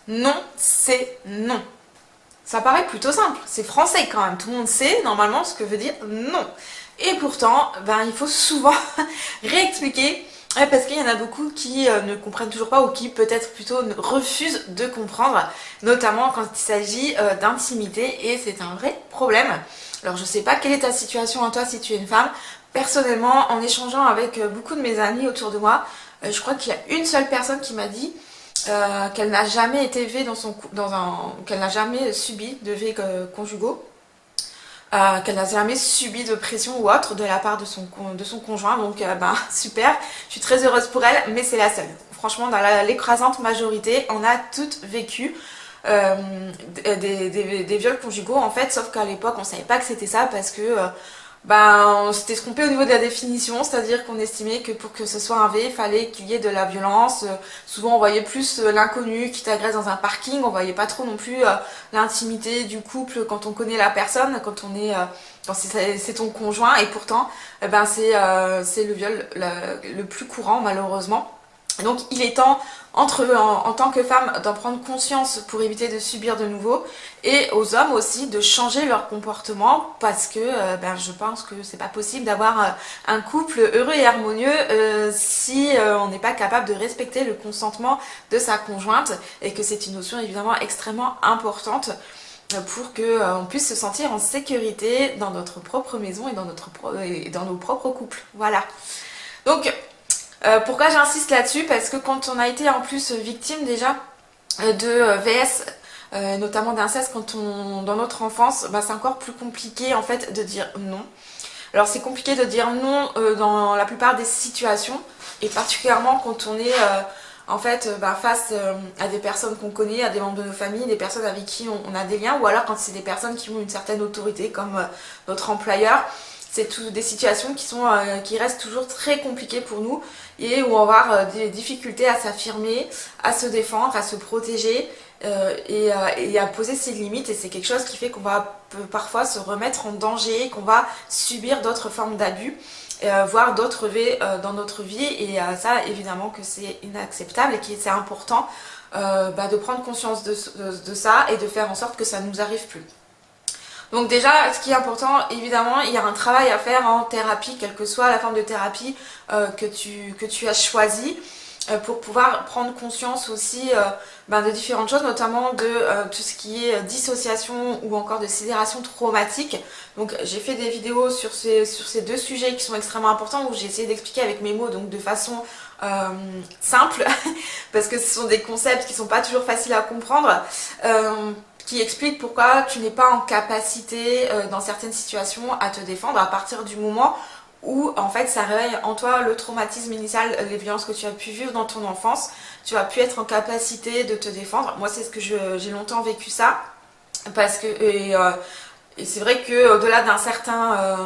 Non, c'est non. Ça paraît plutôt simple, c'est français quand même, tout le monde sait normalement ce que veut dire non. Et pourtant, ben, il faut souvent réexpliquer, parce qu'il y en a beaucoup qui ne comprennent toujours pas ou qui peut-être plutôt refusent de comprendre, notamment quand il s'agit d'intimité, et c'est un vrai problème. Alors je sais pas quelle est ta situation en toi si tu es une femme. Personnellement, en échangeant avec beaucoup de mes amis autour de moi, je crois qu'il y a une seule personne qui m'a dit qu'elle n'a jamais été élevée qu'elle n'a jamais subi de V conjugaux, qu'elle n'a jamais subi de pression ou autre de la part de son conjoint. Donc ben, super, je suis très heureuse pour elle, mais c'est la seule. Franchement, dans l'écrasante majorité, on a toutes vécu des viols conjugaux en fait, sauf qu'à l'époque on savait pas que c'était ça parce que ben, on s'était trompé au niveau de la définition, c'est-à-dire qu'on estimait que pour que ce soit un V, il fallait qu'il y ait de la violence. Souvent, on voyait plus l'inconnu qui t'agresse dans un parking, on voyait pas trop non plus l'intimité du couple quand on connaît la personne, quand c'est ton conjoint, et pourtant, ben, c'est le viol le plus courant, malheureusement. Donc il est temps en tant que femme d'en prendre conscience pour éviter de subir de nouveau, et aux hommes aussi de changer leur comportement parce que ben, je pense que c'est pas possible d'avoir un couple heureux et harmonieux si on n'est pas capable de respecter le consentement de sa conjointe, et que c'est une notion évidemment extrêmement importante pour qu'on puisse se sentir en sécurité dans notre propre maison et dans nos propres couples. Voilà. Donc pourquoi j'insiste là-dessus? Parce que quand on a été en plus victime déjà de VS, notamment d'inceste dans notre enfance, bah, c'est encore plus compliqué en fait de dire non. Alors c'est compliqué de dire non dans la plupart des situations, et particulièrement quand on est en fait bah, face à des personnes qu'on connaît, à des membres de nos familles, des personnes avec qui on a des liens, ou alors quand c'est des personnes qui ont une certaine autorité comme notre employeur. C'est des situations qui restent toujours très compliquées pour nous, et où on va avoir des difficultés à s'affirmer, à se défendre, à se protéger et à poser ses limites. Et c'est quelque chose qui fait qu'on va parfois se remettre en danger, qu'on va subir d'autres formes d'abus, voire d'autres V dans notre vie. Et ça, évidemment que c'est inacceptable, et que c'est important bah, de prendre conscience de ça et de faire en sorte que ça ne nous arrive plus. Donc déjà, ce qui est important, évidemment, il y a un travail à faire en thérapie, quelle que soit la forme de thérapie que tu as choisie, pour pouvoir prendre conscience aussi ben, de différentes choses, notamment de tout ce qui est dissociation ou encore de sidération traumatique. Donc j'ai fait des vidéos sur ces deux sujets qui sont extrêmement importants, où j'ai essayé d'expliquer avec mes mots, donc de façon simple, parce que ce sont des concepts qui sont pas toujours faciles à comprendre. Qui explique pourquoi tu n'es pas en capacité dans certaines situations à te défendre à partir du moment où en fait ça réveille en toi le traumatisme initial, les violences que tu as pu vivre dans ton enfance. Tu vas plus être en capacité de te défendre. Moi c'est ce que j'ai longtemps vécu ça, parce que et c'est vrai que au-delà d'un certain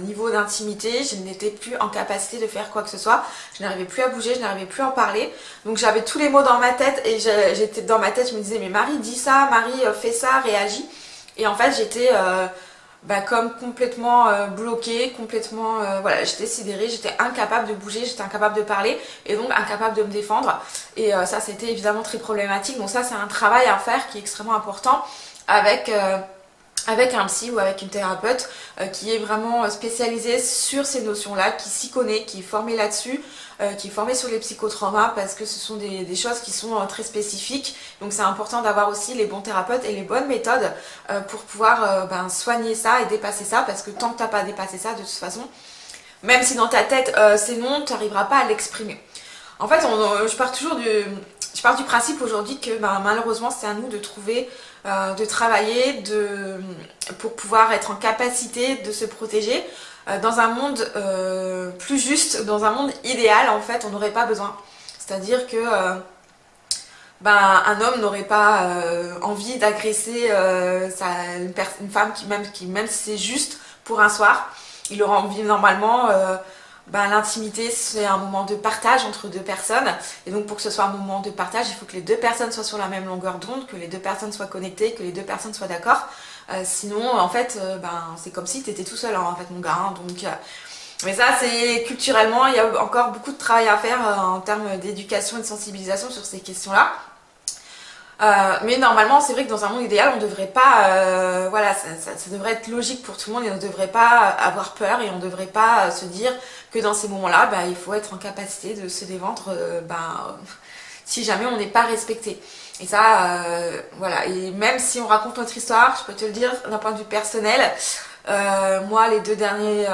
niveau d'intimité, je n'étais plus en capacité de faire quoi que ce soit. Je n'arrivais plus à bouger, je n'arrivais plus à en parler. Donc j'avais tous les mots dans ma tête, et j'étais dans ma tête, je me disais mais Marie dis ça, Marie fais ça, réagis. Et en fait j'étais bah, comme complètement bloquée, complètement voilà, j'étais sidérée, j'étais incapable de bouger, j'étais incapable de parler, et donc incapable de me défendre. Et ça c'était évidemment très problématique. Donc ça c'est un travail à faire qui est extrêmement important avec un psy ou avec une thérapeute qui est vraiment spécialisée sur ces notions-là, qui s'y connaît, qui est formée là-dessus, qui est formée sur les psychotraumas, parce que ce sont des choses qui sont très spécifiques. Donc c'est important d'avoir aussi les bons thérapeutes et les bonnes méthodes pour pouvoir ben, soigner ça et dépasser ça, parce que tant que tu n'as pas dépassé ça, de toute façon, même si dans ta tête c'est non, tu n'arriveras pas à l'exprimer. En fait, je pars du principe aujourd'hui que ben, malheureusement c'est à nous de trouver, de travailler, pour pouvoir être en capacité de se protéger dans un monde plus juste, dans un monde idéal. En fait on n'aurait pas besoin. C'est-à-dire que ben, un homme n'aurait pas envie d'agresser une femme même si c'est juste pour un soir. Il aura envie normalement... ben, l'intimité c'est un moment de partage entre deux personnes, et donc pour que ce soit un moment de partage il faut que les deux personnes soient sur la même longueur d'onde, que les deux personnes soient connectées, que les deux personnes soient d'accord. Sinon en fait ben, c'est comme si tu étais tout seul en fait mon gars, hein. Donc mais ça c'est culturellement, il y a encore beaucoup de travail à faire en termes d'éducation et de sensibilisation sur ces questions là. Mais normalement, c'est vrai que dans un monde idéal, on devrait pas, voilà, ça devrait être logique pour tout le monde et on ne devrait pas avoir peur et on ne devrait pas se dire que dans ces moments-là, bah, il faut être en capacité de se défendre, si jamais on n'est pas respecté. Et ça, voilà. Et même si on raconte notre histoire, je peux te le dire d'un point de vue personnel, moi, les 2 derniers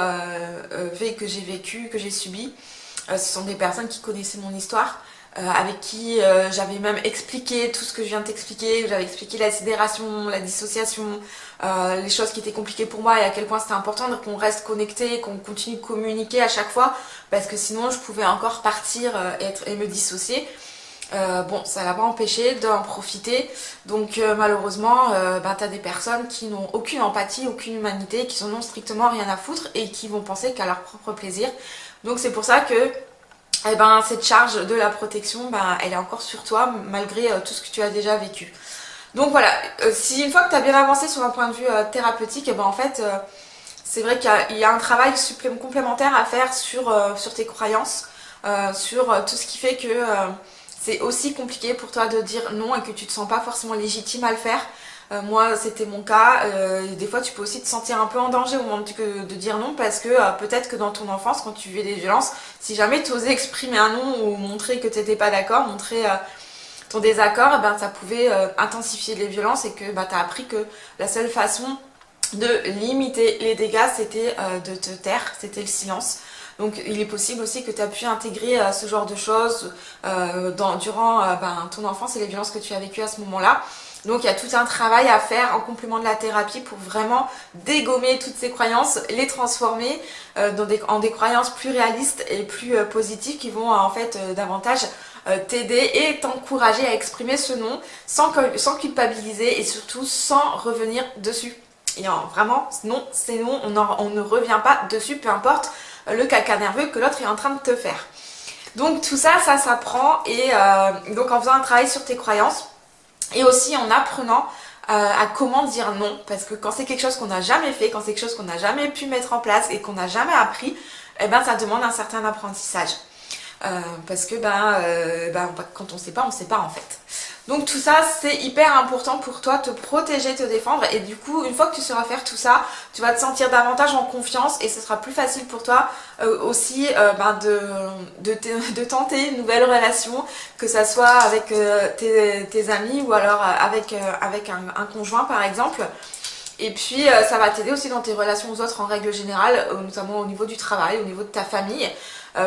faits que j'ai vécu, que j'ai subis, ce sont des personnes qui connaissaient mon histoire. Avec qui j'avais même expliqué tout ce que je viens de t'expliquer, j'avais expliqué la sidération, la dissociation, les choses qui étaient compliquées pour moi et à quel point c'était important qu'on reste connecté, qu'on continue de communiquer à chaque fois, parce que sinon je pouvais encore partir et me dissocier. Bon, ça l'a pas empêché d'en profiter, donc malheureusement, t'as des personnes qui n'ont aucune empathie, aucune humanité, qui en ont strictement rien à foutre et qui vont penser qu'à leur propre plaisir. Donc c'est pour ça que cette charge de la protection, elle est encore sur toi malgré tout ce que tu as déjà vécu. Donc voilà, si une fois que tu as bien avancé sur un point de vue thérapeutique, en fait, c'est vrai qu'il y a un travail complémentaire à faire sur tes croyances, sur tout ce qui fait que c'est aussi compliqué pour toi de dire non et que tu te sens pas forcément légitime à le faire. Moi, c'était mon cas. Des fois, tu peux aussi te sentir un peu en danger au moment de dire non parce que peut-être que dans ton enfance, quand tu vivais des violences, si jamais tu osais exprimer un non ou montrer que tu n'étais pas d'accord, montrer ton désaccord, ça pouvait intensifier les violences et que tu as appris que la seule façon de limiter les dégâts, c'était de te taire, c'était le silence. Donc il est possible aussi que tu as pu intégrer ce genre de choses durant ton enfance et les violences que tu as vécues à ce moment-là. Donc il y a tout un travail à faire en complément de la thérapie pour vraiment dégommer toutes ces croyances, les transformer en des croyances plus réalistes et plus positives qui vont en fait davantage t'aider et t'encourager à exprimer ce non sans culpabiliser et surtout sans revenir dessus. Et vraiment, non, c'est non, on ne revient pas dessus, peu importe le caca nerveux que l'autre est en train de te faire. Donc tout ça, ça s'apprend et donc en faisant un travail sur tes croyances, et aussi en apprenant à comment dire non, parce que quand c'est quelque chose qu'on n'a jamais fait, quand c'est quelque chose qu'on n'a jamais pu mettre en place et qu'on n'a jamais appris, ça demande un certain apprentissage. Parce que quand on sait pas en fait. Donc tout ça c'est hyper important pour toi, te protéger, te défendre et du coup une fois que tu sauras faire tout ça, tu vas te sentir davantage en confiance et ce sera plus facile pour toi aussi de tenter une nouvelle relation, que ça soit avec tes amis ou alors avec un conjoint par exemple. Et puis ça va t'aider aussi dans tes relations aux autres en règle générale, notamment au niveau du travail, au niveau de ta famille.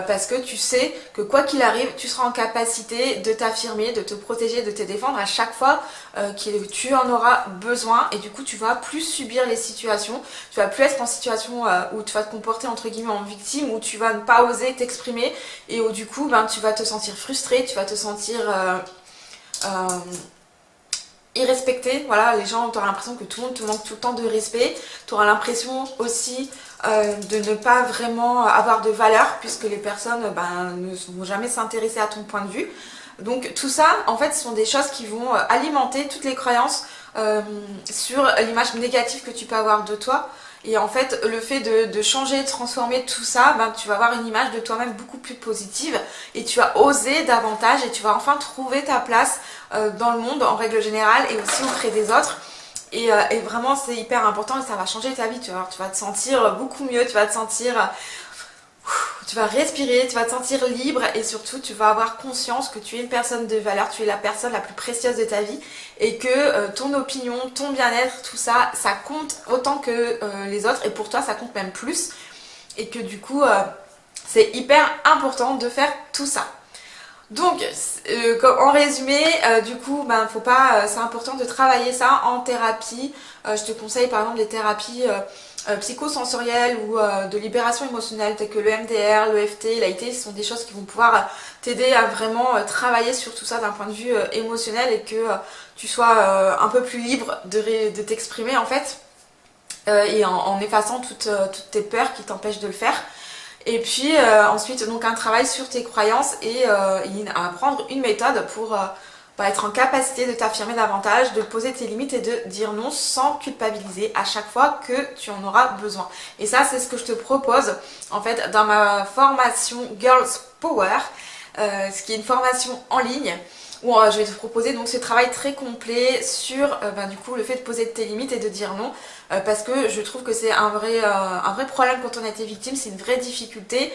Parce que tu sais que quoi qu'il arrive, tu seras en capacité de t'affirmer, de te protéger, de te défendre à chaque fois que tu en auras besoin et du coup tu vas plus subir les situations, tu vas plus être en situation où tu vas te comporter entre guillemets en victime, où tu vas ne pas oser t'exprimer et où du coup tu vas te sentir frustré, tu vas te sentir irrespecté, voilà, les gens, tu auras l'impression que tout le monde te manque tout le temps de respect, tu auras l'impression aussi de ne pas vraiment avoir de valeur puisque les personnes ne vont jamais s'intéresser à ton point de vue. Donc tout ça, en fait, ce sont des choses qui vont alimenter toutes les croyances sur l'image négative que tu peux avoir de toi. Et en fait, le fait de changer, de transformer tout ça, tu vas avoir une image de toi-même beaucoup plus positive et tu vas oser davantage et tu vas enfin trouver ta place dans le monde en règle générale et aussi auprès des autres. Et vraiment, c'est hyper important et ça va changer ta vie, tu vas te sentir beaucoup mieux, tu vas te sentir... tu vas respirer, tu vas te sentir libre et surtout tu vas avoir conscience que tu es une personne de valeur, tu es la personne la plus précieuse de ta vie et que ton opinion, ton bien-être, tout ça, ça compte autant que les autres et pour toi ça compte même plus et que du coup c'est hyper important de faire tout ça. Donc en résumé, du coup c'est important de travailler ça en thérapie. Je te conseille par exemple les thérapies psychosensorielles ou de libération émotionnelle telles que le MDR, le FT, l'AIT, ce sont des choses qui vont pouvoir t'aider à vraiment travailler sur tout ça d'un point de vue émotionnel et que tu sois un peu plus libre de t'exprimer en fait et en effaçant toutes tes peurs qui t'empêchent de le faire. Et puis ensuite donc un travail sur tes croyances et apprendre une méthode pour être en capacité de t'affirmer davantage, de poser tes limites et de dire non sans culpabiliser à chaque fois que tu en auras besoin. Et ça c'est ce que je te propose en fait dans ma formation Girls Power, ce qui est une formation en ligne où je vais te proposer donc ce travail très complet sur du coup le fait de poser tes limites et de dire non, parce que je trouve que c'est un vrai problème quand on a été victime, c'est une vraie difficulté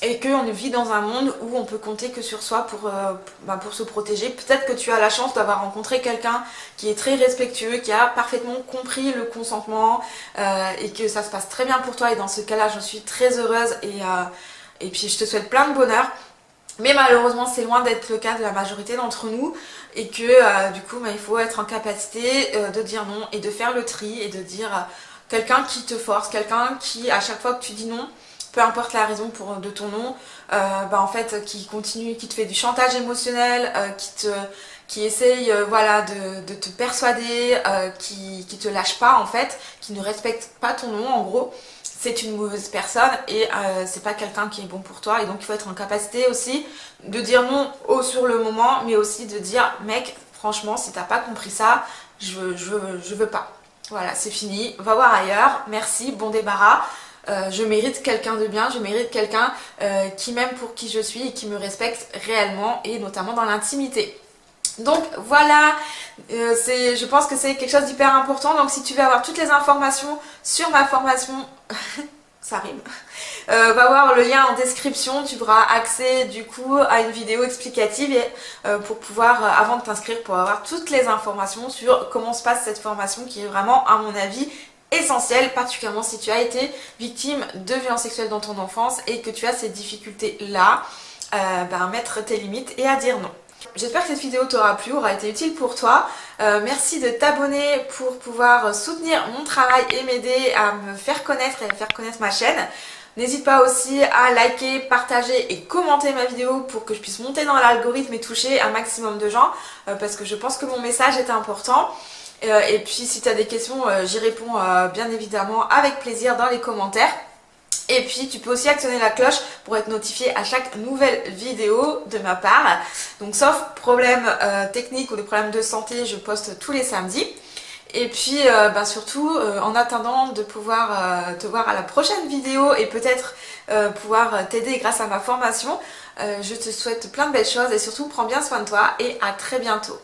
et qu'on vit dans un monde où on peut compter que sur soi pour se protéger. Peut-être que tu as la chance d'avoir rencontré quelqu'un qui est très respectueux, qui a parfaitement compris le consentement et que ça se passe très bien pour toi, et dans ce cas-là je suis très heureuse et puis je te souhaite plein de bonheur. Mais malheureusement c'est loin d'être le cas de la majorité d'entre nous, et que du coup il faut être en capacité de dire non et de faire le tri et de dire quelqu'un qui te force, quelqu'un qui à chaque fois que tu dis non, peu importe la raison de ton non, en fait qui continue, qui te fait du chantage émotionnel, qui essaye voilà, de te persuader, qui te lâche pas en fait, qui ne respecte pas ton non en gros, c'est une mauvaise personne et c'est pas quelqu'un qui est bon pour toi. Et donc il faut être en capacité aussi de dire non sur le moment, mais aussi de dire mec franchement si t'as pas compris ça, je veux pas. Voilà, c'est fini, va voir ailleurs, merci, bon débarras. Je mérite quelqu'un de bien, je mérite quelqu'un qui m'aime pour qui je suis et qui me respecte réellement, et notamment dans l'intimité. Donc voilà, je pense que c'est quelque chose d'hyper important. Donc si tu veux avoir toutes les informations sur ma formation, ça rime, va voir le lien en description, tu auras accès du coup à une vidéo explicative pour pouvoir, avant de t'inscrire, pour avoir toutes les informations sur comment se passe cette formation qui est vraiment à mon avis essentiel, particulièrement si tu as été victime de violences sexuelles dans ton enfance et que tu as ces difficultés là à mettre tes limites et à dire non. J'espère que cette vidéo t'aura plu, aura été utile pour toi. Merci de t'abonner pour pouvoir soutenir mon travail et m'aider à me faire connaître et à faire connaître ma chaîne. N'hésite pas aussi à liker, partager et commenter ma vidéo pour que je puisse monter dans l'algorithme et toucher un maximum de gens, parce que je pense que mon message est important. Et puis si tu as des questions, j'y réponds bien évidemment avec plaisir dans les commentaires. Et puis tu peux aussi actionner la cloche pour être notifié à chaque nouvelle vidéo de ma part. Donc sauf problème technique ou des problèmes de santé, je poste tous les samedis. Et puis surtout en attendant de pouvoir te voir à la prochaine vidéo et peut-être pouvoir t'aider grâce à ma formation, je te souhaite plein de belles choses et surtout prends bien soin de toi et à très bientôt.